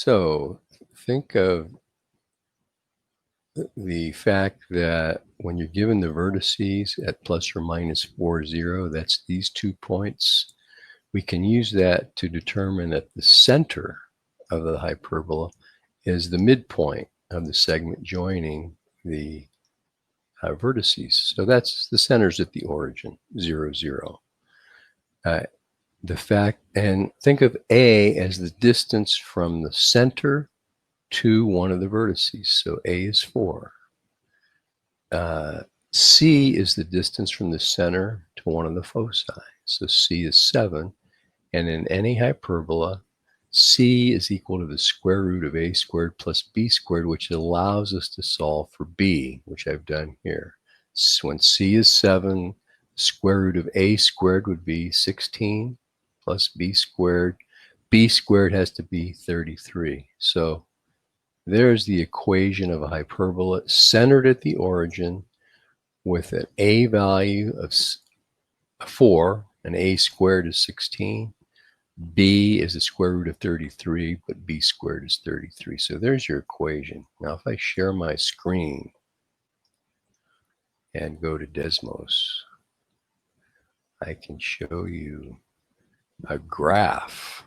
So think of the fact that when you're given the vertices at plus or minus 4, 0, that's these 2 points. We can use that to determine that the center of the hyperbola is the midpoint of the segment joining the vertices. So that's the centers at the origin, 0, 0. The fact, and think of A as the distance from the center to one of the vertices. So A is 4. C is the distance from the center to one of the foci. So C is 7. And in any hyperbola, C is equal to the square root of A squared plus B squared, which allows us to solve for B, which I've done here. So when C is 7, square root of A squared would be 16 plus B squared. B squared has to be 33. So there's the equation of a hyperbola centered at the origin with an A value of 4, and A squared is 16. B is the square root of 33, but B squared is 33. So there's your equation. Now, if I share my screen and go to Desmos, I can show you a graph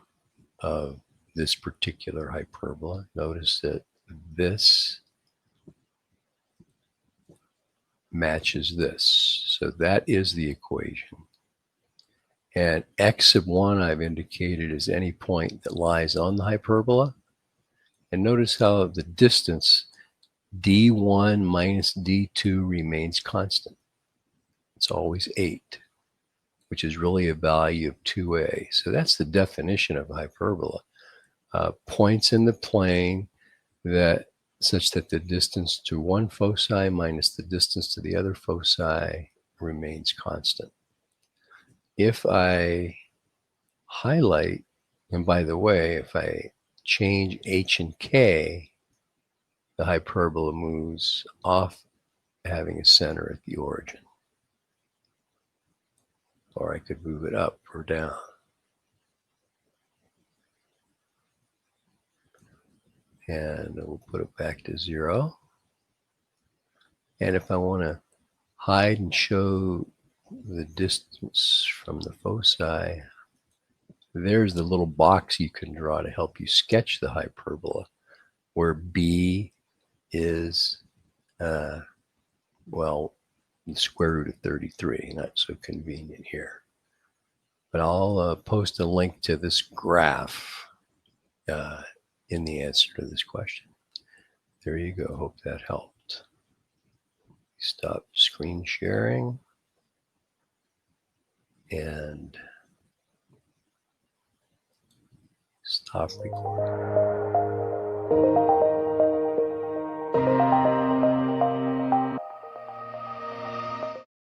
of this particular hyperbola. Notice that this matches this. So that is the equation. And x sub 1 I've indicated as any point that lies on the hyperbola. And notice how the distance d1 minus d2 remains constant. It's always 8, which is really a value of 2a. So that's the definition of a hyperbola. Points in the plane that such that the distance to one foci minus the distance to the other foci remains constant. If I highlight, and by the way, if I change h and k, the hyperbola moves off having a center at the origin. Or I could move it up or down. And we'll put it back to 0. And if I want to hide and show the distance from the foci, there's the little box you can draw to help you sketch the hyperbola, where B is, well, the square root of 33. Not so convenient here. But I'll post a link to this graph in the answer to this question. There you go. Hope that helped. Stop screen sharing and stop recording.